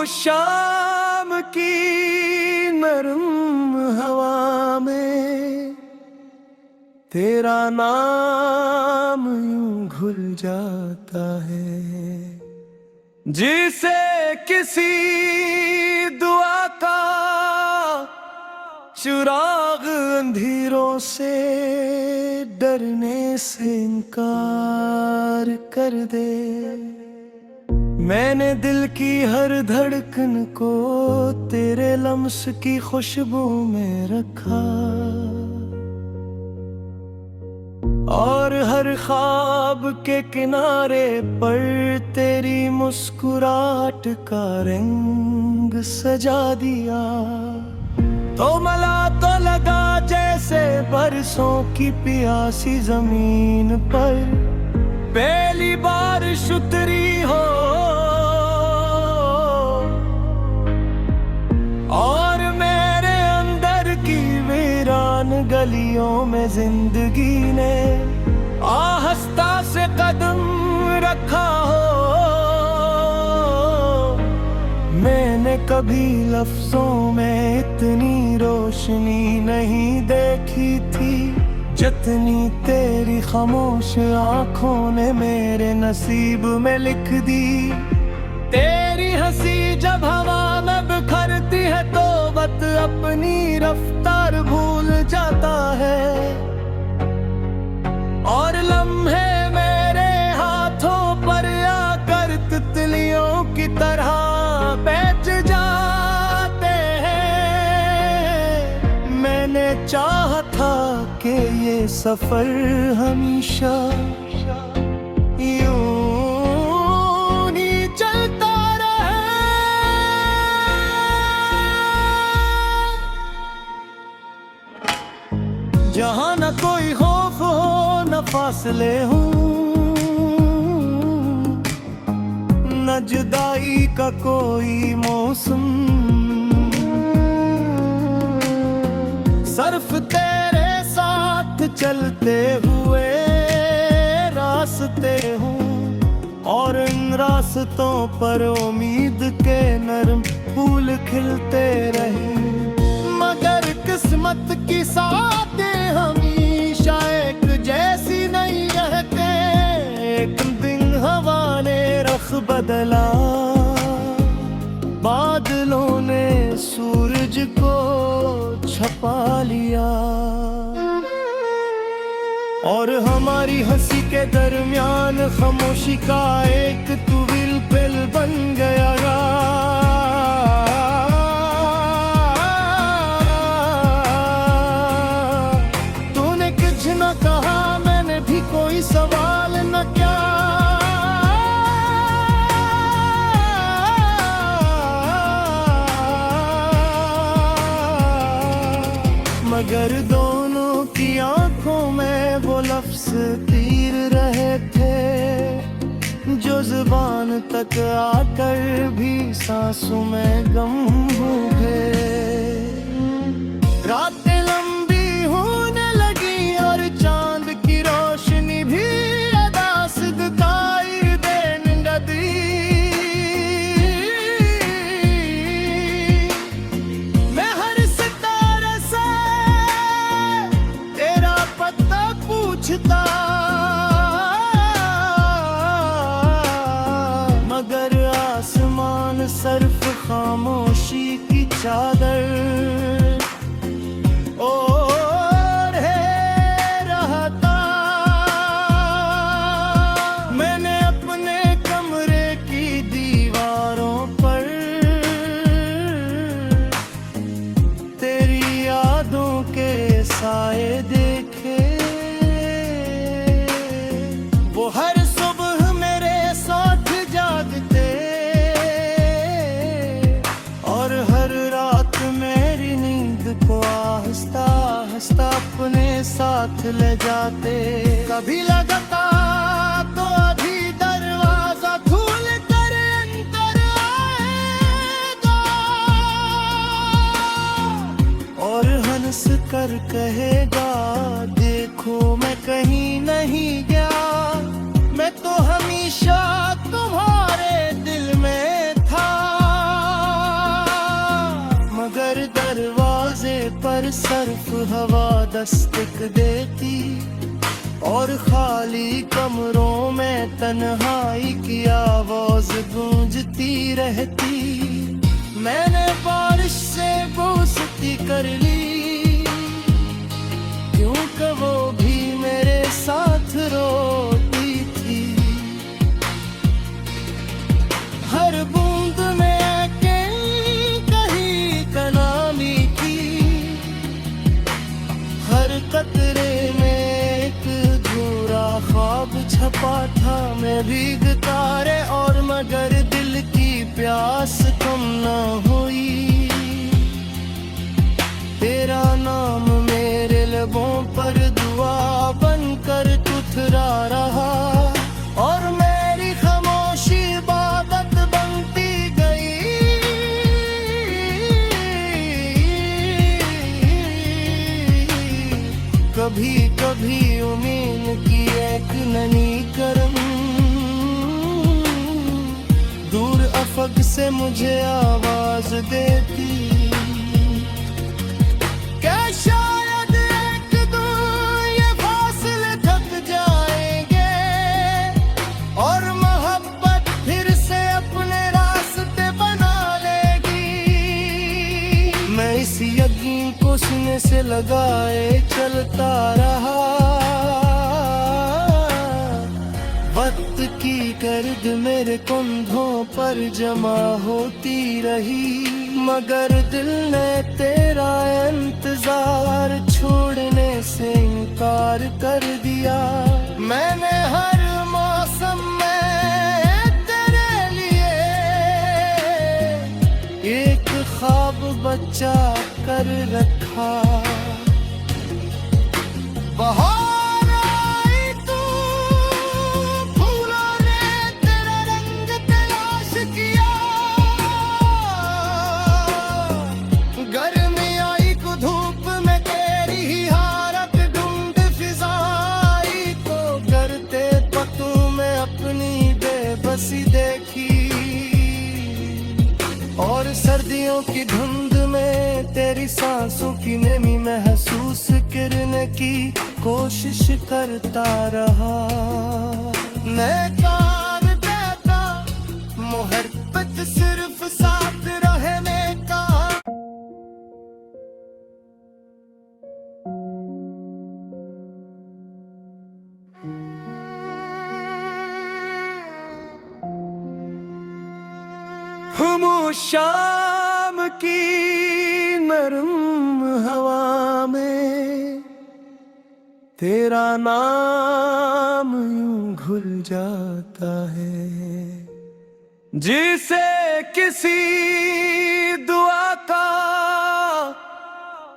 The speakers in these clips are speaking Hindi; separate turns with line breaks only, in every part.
शाम की नरम हवा में तेरा नाम यूं घुल जाता है, जिसे किसी दुआ का चिराग अंधेरों से डरने से इनकार कर दे। मैंने दिल की हर धड़कन को तेरे लम्स की खुशबू में रखा, और हर ख्वाब के किनारे पर तेरी मुस्कुराहट का रंग सजा दिया। तो मला तो लगा जैसे बरसों की प्यासी जमीन पर पहली बारिश उतरी हो, और मेरे अंदर की वीरान गलियों में जिंदगी ने आहिस्ता से कदम रखा हो। मैंने कभी लफ्जों में इतनी रोशनी नहीं देखी थी, जितनी तेरी खामोश आंखों ने मेरे नसीब में लिख दी। तेरी हंसी जब हवा में बिखरती है तो वक्त अपनी रफ्तार भूल जाता है, और लम्हे मेरे हाथों पर आकर तितलियों की तरह बैठ जाते हैं। मैंने चाहा था कि ये सफर हमेशा यूं ही चलता रहे, जहां न कोई खौफ हो न फासले हूँ, न जुदाई का कोई मौसम। सिर्फ तेरे साथ चलते हुए रास्ते हूँ, और इन रास्तों पर उम्मीद के नरम फूल खिलते रहे। मगर किस्मत की साथें हमेशा एक जैसी नहीं रहते। एक दिन हवा ने रख बदला, बादलों ने सूरज को छपा लिया, और हमारी हंसी के दरमियान खामोशी का एक तूविल पिल बन गया। तूने कुछ न कहा, मैंने भी कोई सवाल न किया, मगर दोनों की आंखों में वो लफ्ज तीर रहे थे, जो जुबान तक आकर भी सांसों में गम हो गए। रातें लंबी होने लगी और चांद की रोशनी भी अदा सिदकाई देने लगी। मैं हर सितारे से तेरा पता पूछता, मगर आसमान सिर्फ खामोशी की चादर ओढ़े रहता। मैंने अपने कमरे की दीवारों पर तेरी यादों के साए देखे। वो हर सुबह मेरे साथ जागते, और हर रात मेरी नींद को आहिस्ता आहिस्ता अपने साथ ले जाते। कभी लगता तो अभी दरवाजा खोल कर अंदर आएगा, और हंस कर कहेगा देखो मैं कहीं नहीं गया, मैं तो हमेशा तुम्हारे दिल में था। हर दरवाजे पर सर्फ हवा दस्तक देती, और खाली कमरों में तन्हाई की आवाज गूंजती रहती। मैंने बारिश से दोस्ती कर ली, क्योंकि वो भी मेरे साथ रोती थी। हर बूंद में कहीं कलामी की, हर कतरे में ख्वाब छपा था। मैं भीगता रे और मगर दिल की प्यास कम न हुई। तेरा नाम मेरे लबों पर दुआ बनकर तुथरा रहा, और मेरी खामोशी इबादत बनती गई। कभी कभी उम्मीद की एक ननी करम दूर अफक से मुझे आवाज देती। क्या शायद एक दिन ये फासले थक जाएंगे, और मोहब्बत फिर से अपने रास्ते बना लेगी। मैं इस यकीन को सीने से लगाए चलता रहा। वक्त की गर्द मेरे कंधों पर जमा होती रही, मगर दिल ने तेरा इंतजार छोड़ने से इनकार कर दिया। मैंने हर मौसम में तेरे लिए एक ख्वाब बचा कर रखा। बहार आई तू, फूलों ने तेरा रंग तलाश किया। गर्मी आई को धूप में तेरी ही हारत ढूंढ फिजाई को करते पतों में अपनी बेबसी देखी। और सर्दियों की धुंध में तेरी सांसों की नमी महसूस करने की कोशिश करता रहा। नकार देता मोहब्बत सिर्फ साथ रहने का। शाम की नरम हवा में तेरा नाम यूं घुल जाता है, जिसे किसी दुआ का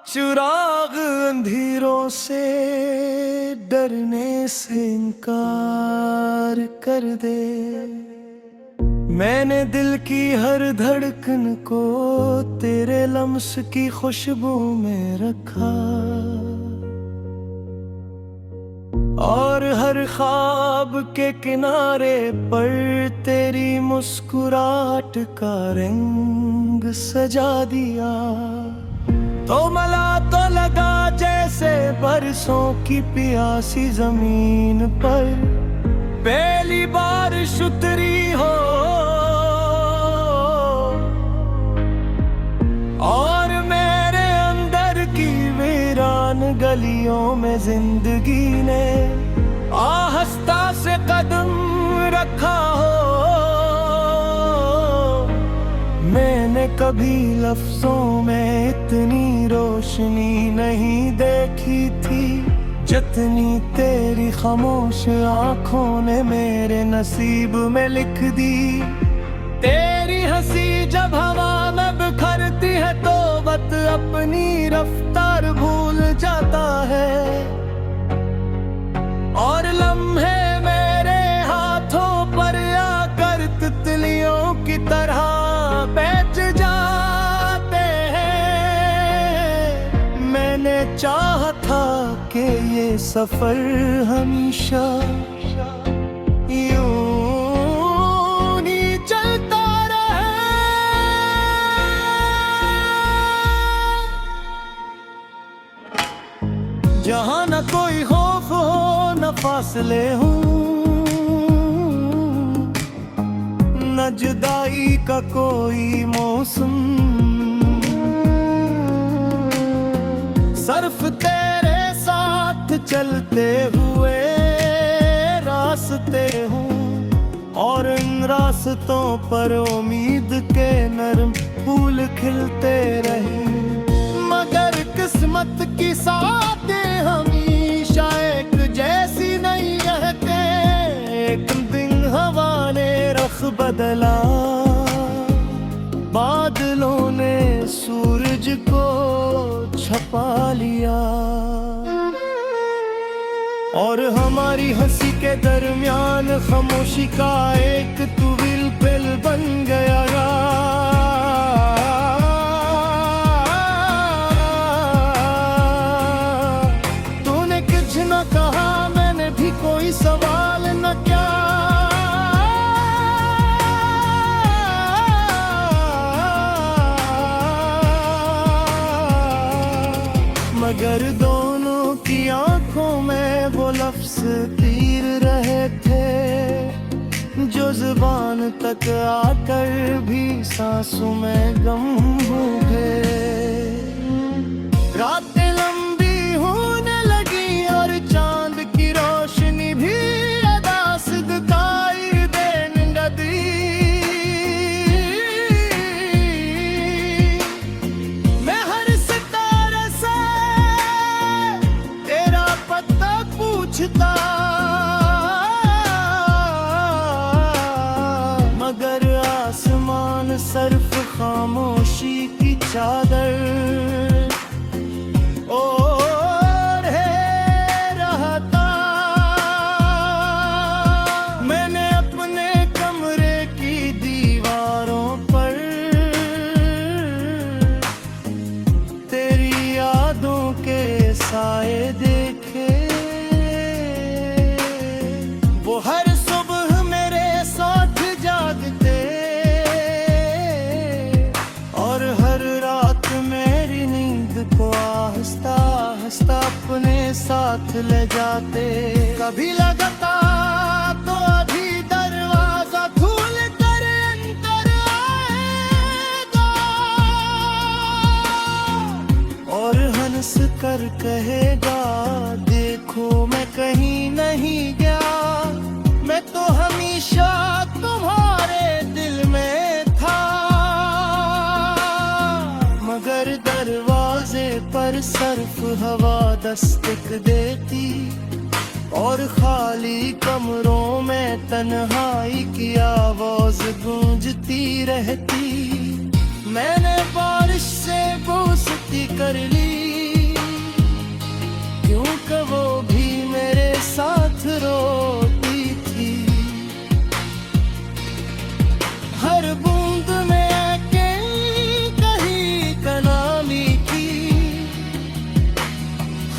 चिराग अंधेरों से डरने से इनकार कर दे। मैंने दिल की हर धड़कन को तेरे लम्स की खुशबू में रखा, और हर ख्वाब के किनारे पर तेरी मुस्कुराहट का रंग सजा दिया। तो मला तो लगा जैसे बरसों की प्यासी जमीन पर पहली बारिश उतरी हो, और मेरे अंदर की वीरान गलियों में जिंदगी ने आहिस्ता से कदम रखा हो। मैंने कभी लफ्जों में इतनी रोशनी नहीं देखी थी, जितनी तेरी खामोश आंखों ने मेरे नसीब में लिख दी। तेरी हंसी जब हवा में बिखरती है तो वक्त अपनी रफ्तार भूल जाता है, और लम्हे मेरे हाथों पर आकर तितलियों की तरह बैठ जाते हैं। मैंने चाहा था कि ये सफर हमेशा यूं ही चलता रहे। जहाँ न कोई खौफ हो न फासले हूँ, न जुदाई का कोई मौसम। सिर्फ तेरे साथ चलते हुए रास्ते हूँ, और इन रास्तों पर उम्मीद के नरम फूल खिलते रहे। मगर किस्मत की साथें हमेशा एक जैसी नहीं रहते। एक दिन हवा ने रख बदला, बादलों ने सूरज को छपा लिया, और हमारी हंसी के दरमियान खामोशी का एक तूविल पिल बन गया। तूने कुछ न कहा, मैंने भी कोई सवाल न किया। मगर दोनों की आंखों में वो लफ्ज तीर रहे थे, जो जुबान तक आकर भी सांसों में गम हो गए। रातें लंबी होने लगी और चांद की रोशनी भी अदा सिदकाई देने लगी। मैं हर सितारे से तेरा पता पूछता, मगर आसमान सिर्फ खामोशी की चादर ओढ़े रहता। मैंने अपने कमरे की दीवारों पर तेरी यादों के साए देखे। वो हर सुबह मेरे साथ जागते, और हर रात मेरी नींद को आहिस्ता आहिस्ता अपने साथ ले जाते। कभी लगता तो अभी दरवाजा खोल कर अंदर आएगा, और हंस कर कहेगा, देखो मैं कहीं नहीं गया, मैं तो हमेशा तुम्हारे दिल में था। मगर दरवाजे पर सिर्फ हवा दस्तक देती, और खाली कमरों में तन्हाई की आवाज गूंजती रहती। मैंने बारिश से दोस्ती कर ली, क्योंकि वो भी मेरे साथ रोती थी। हर बूंद में कहीं कनामी थी,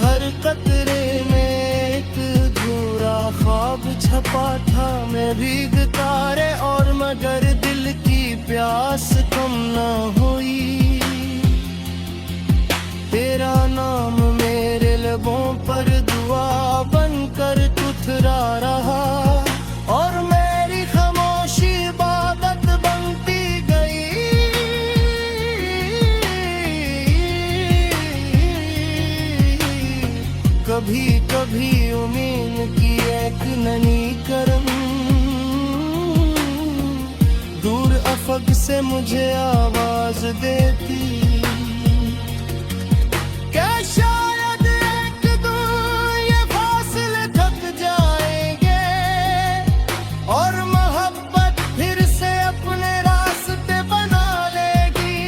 हर कतरे में एक अधूरा ख्वाब छपा था। मैं भीग तारे और मगर दिल की प्यास कम न हुई। तेरा नाम मेरे लबों पर दुआ बनकर तुथरा रहा, और मेरी खामोशी इबादत बनती गई। कभी कभी उम्मीद की एक ननी करम दूर अफक से मुझे आवाज देती। क्या शायद एक दिन ये फासले थक जाएंगे, और मोहब्बत फिर से अपने रास्ते बना लेगी।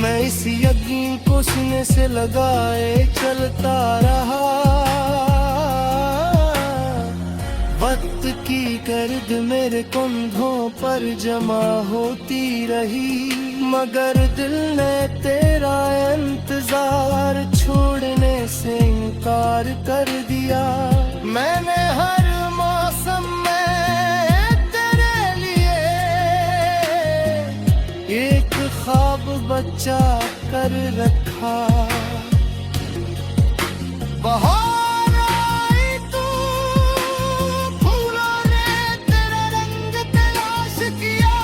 मैं इस यकीन को सीने से लगाए चलता रहा। वक्त की गर्द मेरे कंधों पर जमा होती रही, मगर दिल ने तेरा इंतजार छोड़ने से इनकार कर दिया। मैंने हर मौसम में तेरे लिए एक ख्वाब बचा कर रखा। बहार आई तू, फूलों ने तेरा रंग तलाश किया।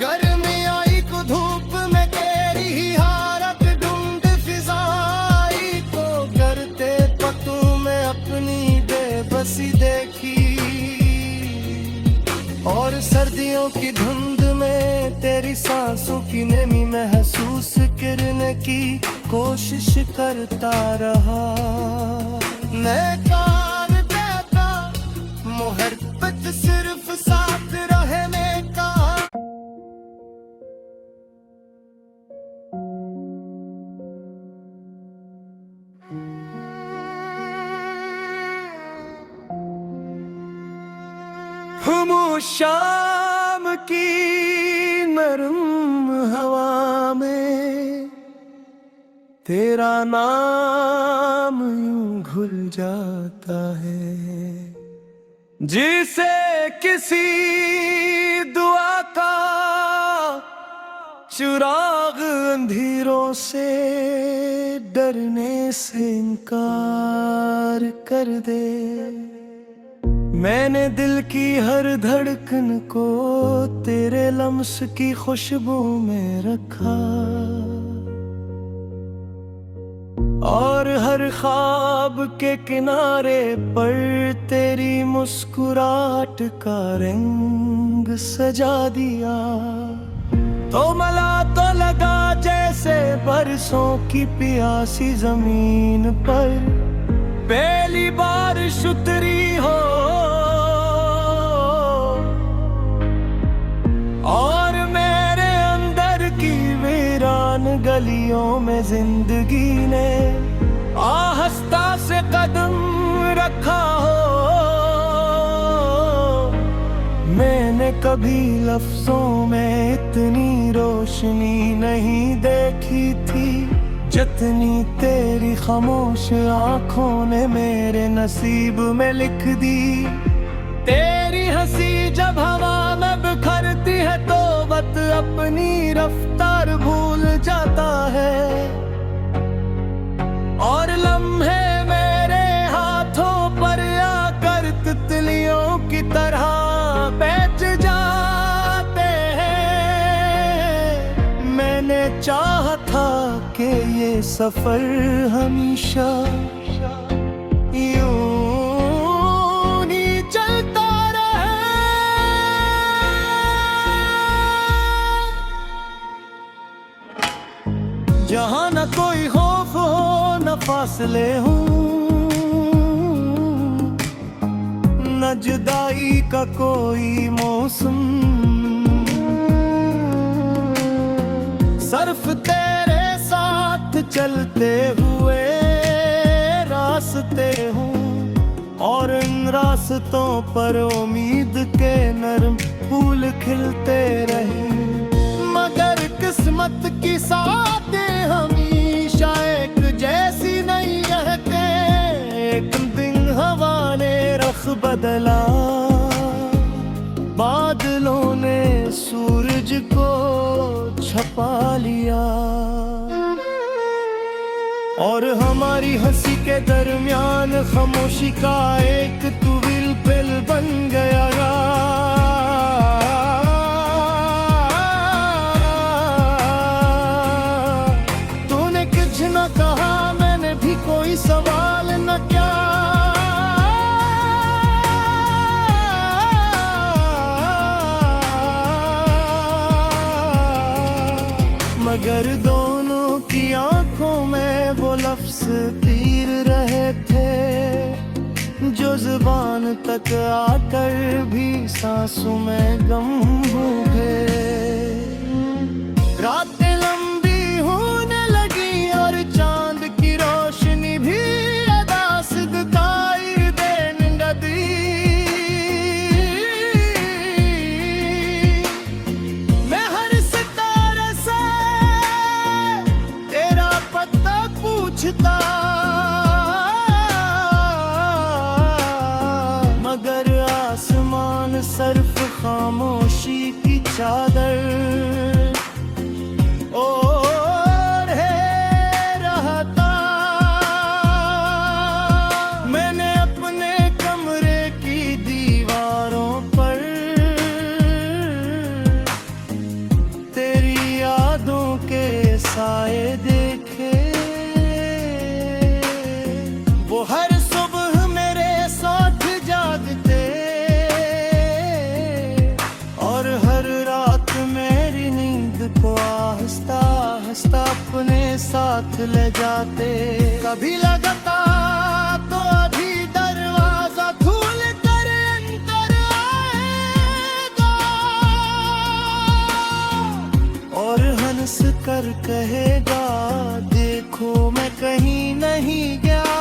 गर्मी आई को धूप में तेरी ही हारत ढूंढ फिजाई को, करते पतू में अपनी बेबसी देखी। और सर्दियों की धुंध में तेरी सांसों की नमी महसूस करने की कोशिश करता रहा। मैं कार देता मोहब्बत सिर्फ साथ रहने का। हम शाम की नरम हवा में तेरा नाम यूं घुल जाता है, जिसे किसी दुआ का चिराग अंधेरों से डरने से इनकार कर दे। मैंने दिल की हर धड़कन को तेरे लम्स की खुशबू में रखा, और हर ख्वाब के किनारे पर तेरी मुस्कुराहट का रंग सजा दिया। तो मला तो लगा जैसे बरसों की प्यासी जमीन पर पहली बारिश उतरी हो, और मेरे अंदर की वीरान गलियों में जिंदगी ने आहिस्ता से कदम रखा हो। मैंने कभी लफ्जों में इतनी रोशनी नहीं देखी थी, जितनी तेरी खामोश आंखों ने मेरे नसीब में लिख दी। तेरी हंसी जब हवा में बिखरती है तो वक्त अपनी रफ्तार भूल जाता है, और लम्हे मेरे हाथों पर आकर तितलियों की तरह बैठ जाते हैं। मैंने चाहा था कि ये सफर हमेशा यूं ही चलता रहे, जहां न कोई खौफ हो न फासले हूँ, न जुदाई का कोई मौसम। सिर्फ तेरे साथ चलते हुए रास्ते हूँ, और इन रास्तों पर उम्मीद के नरम फूल खिलते रहे। मगर किस्मत की साथें हमेशा एक जैसी नहीं रहते। एक दिन हवा ने रख बदला, बादलों ने सूरज को छपा लिया, और हमारी हंसी के दरमियान खामोशी का एक तूविल पिल बन गया। तूने कुछ न कहा, मैंने भी कोई सवाल न किया, मगर दोनों की आंखों में वो लफ्ज तीर रहे थे, जो जुबान तक आकर भी सांसों में गम हो गए। रातें लंबी होने लगी और चांद की रोशनी भी अदास दिखाई देने लगी। मैं हर सितारे से तेरा पता पूछता, मगर आसमान सिर्फ खामोशी की चादर ओढ़े साए देखे। वो हर सुबह मेरे साथ जागते और हर रात मेरी नींद को आहिस्ता आहिस्ता अपने साथ ले जाते। कभी लगता तो अभी दरवाजा खोल कर अंदर आएगा और हंस कर कहेगा, देखो मैं कहीं नहीं गया,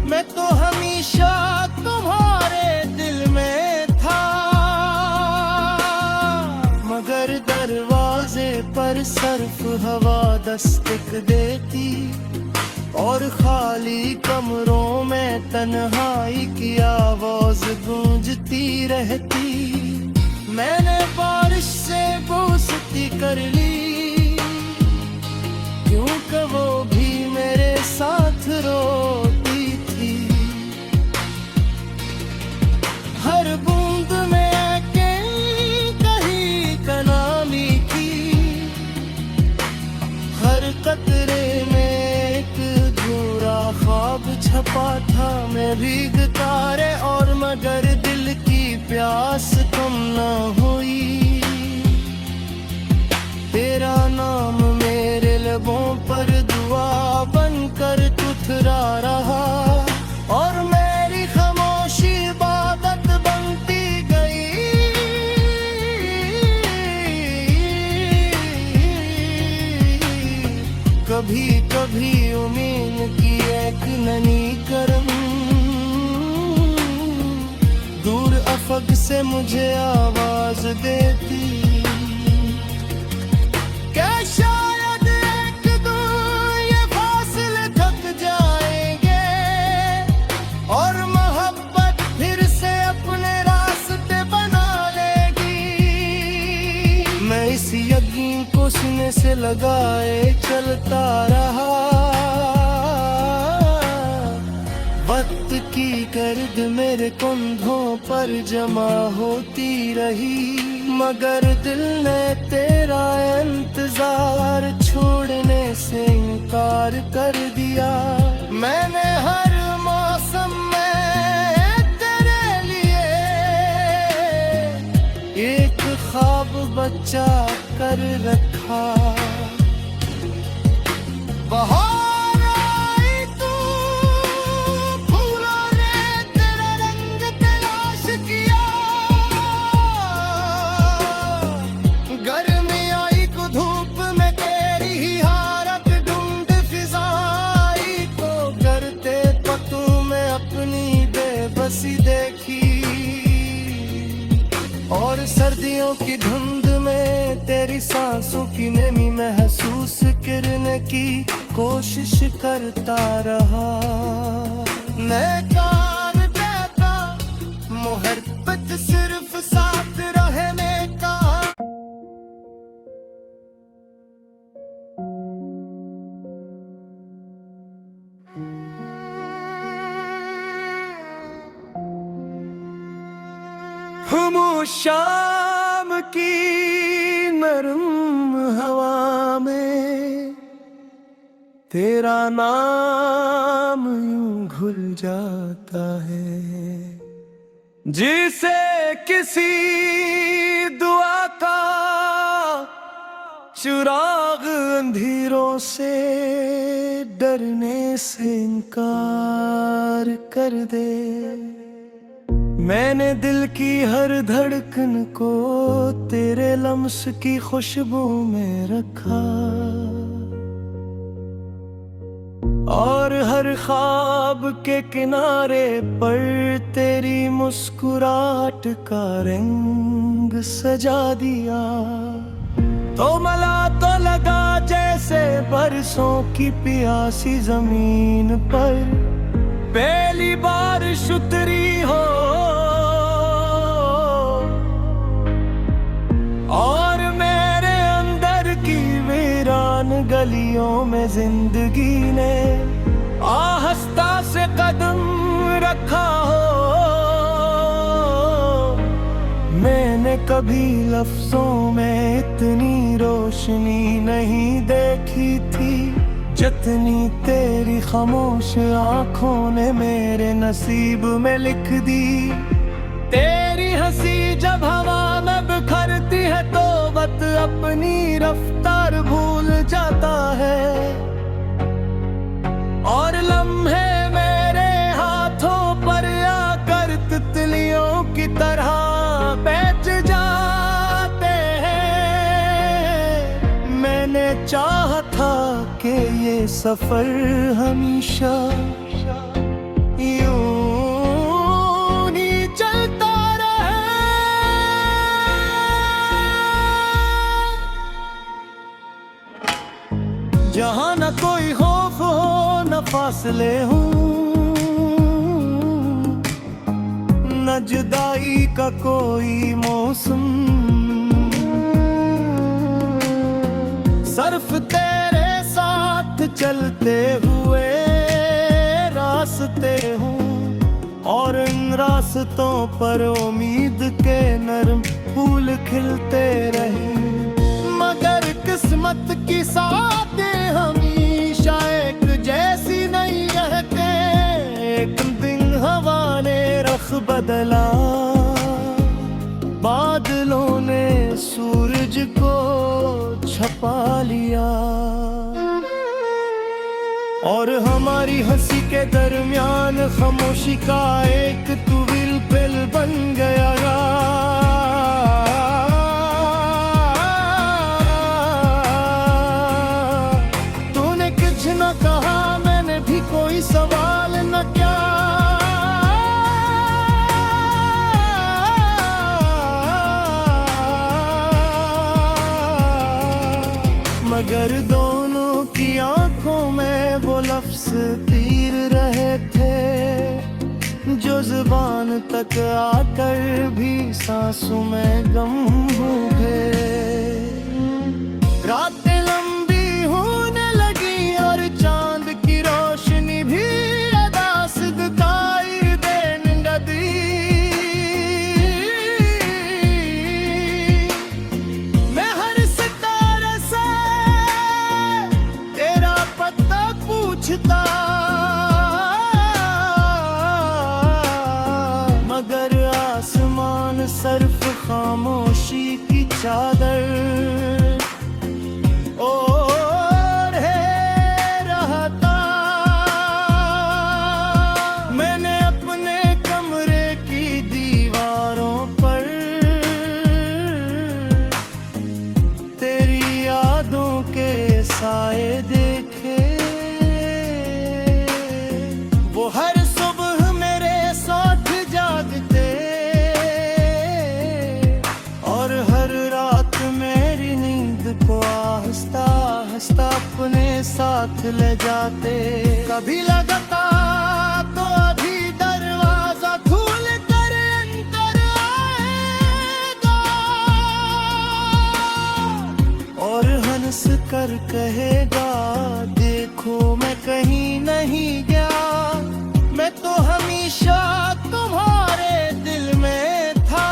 मैं तो हमेशा तुम्हारे दिल में था। मगर दरवाजे पर सिर्फ हवा दस्तक देती और खाली कमरों में तन्हाई की आवाज गूंजती रहती। मैंने बारिश से दोस्ती कर ली, क्योंकि वो भी मेरे साथ रोती थी। हर बूंद में कहीं कनामी की, हर कतरे में एक अधूरा ख्वाब छपा था। मैं भीगता रे और मगर दिल की प्यास कम न हुई। तेरा नाम मेरे लबों पर दुआ बनकर ठुठरा रहा और मेरी खामोशी इबादत बनती गई। कभी कभी उम्मीद की एक ननी करम दूर अफक से मुझे आवाज देती। क्या शायद एक दो ये फासले थक जाएंगे और मोहब्बत फिर से अपने रास्ते बना लेगी। मैं इस यकीन को सीने से लगाए चलता रहा। वक्त की गर्द मेरे कंधों पर जमा होती रही, मगर दिल ने तेरा इंतजार छोड़ने से इनकार कर दिया। मैंने हर मौसम में तेरे लिए एक ख्वाब बचा कर रखा। बहार आई तू, फूलों ने तेरा रंग तलाश किया। गर्मी आई को धूप में तेरी ही हारत ढूंढ फिजाई को करते पतों में अपनी बेबसी देखी। और सर्दियों की धुंध में तेरी सांसों की नमी महसूस करने की कोशिश करता रहा। मैं कार देता मोहब्बत सिर्फ साथ रहने का। हम शाम की नरम हवा में तेरा नाम यूं घुल जाता है, जिसे किसी दुआ का चिराग अंधेरों से डरने से इनकार कर दे। मैंने दिल की हर धड़कन को तेरे लम्स की खुशबू में रखा और हर ख्वाब के किनारे पर तेरी मुस्कुराहट का रंग सजा दिया। तो मला तो लगा जैसे बरसों की प्यासी जमीन पर पहली बारिश उतरी हो और मेरे अंदर की वीरान गलियों में जिंदगी ने आहिस्ता से कदम रखा हो। मैंने कभी लफ्जों में इतनी रोशनी नहीं देखी थी जितनी तेरी खामोश आंखों ने मेरे नसीब में लिख दी। तेरी हंसी जब हवा में बिखरती है तो वक्त अपनी रफ्तार भूल जाता है और लम्हे मेरे हाथों पर आकर तितलियों की तरह बैठ जाते हैं। मैंने चाहा था कि ये सफर हमेशा यूं ही चलता रहे। जहां न कोई खौफ हो न फासले हूँ न जुदाई का कोई मौसम, सिर्फ तेरे साथ चलते हुए रास्ते हूँ और इन रास्तों पर उम्मीद के नरम फूल खिलते रहे। मगर किस्मत की साथें हमेशा एक जैसी नहीं रहते। एक दिन हवा ने रख बदला, बादलों ने सूरज को छपा लिया और हमारी हंसी के दरमियान खामोशी का एक तूविल पिल बन गया। तूने कुछ न कहा, मैंने भी कोई सवाल न किया। मगर दोनों की आंखों में वो लफ्ज़ तीर रहे थे जो ज़ुबान तक आकर भी सांसों में गम हो गए। रातें लंबी होने लगी और चांद की रोशनी भी अदा सिदकाई देने लगी। मैं हर सितारे से तेरा पता पूछता, मगर आसमान सिर्फ खामोशी की चादर ओढ़े रहता। मैंने अपने कमरे की दीवारों पर तेरी यादों के साए देखे। वो हर सुबह मेरे साथ जागते और हर रात मेरी नींद को आहिस्ता आहिस्ता अपने साथ ले जाते। कभी लगता तो अभी दरवाजा खोल कर अंदर आएगा और हंस कर कहेगा, देखो मैं कहीं नहीं गया, मैं तो हमेशा तुम्हारे दिल में था।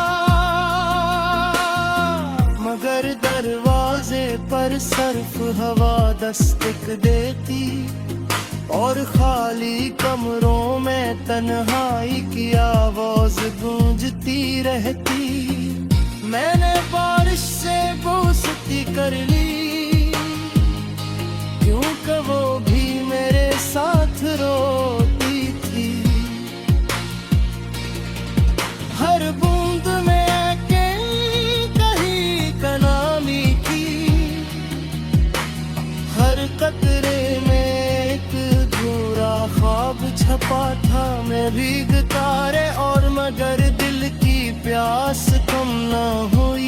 मगर दरवाजे पर सिर्फ हवा दस्तक देती और खाली कमरों में तन्हाई की आवाज गूंजती रहती। मैंने बारिश से दोस्ती कर ली क्योंकि वो भी मेरे साथ रोती थी। हर बूंद में कहीं कनामी थी, हर कतरे में एक अधूरा ख्वाब छपा था। मैं भीगता रे और मगर दिल की प्यास कम न हुई।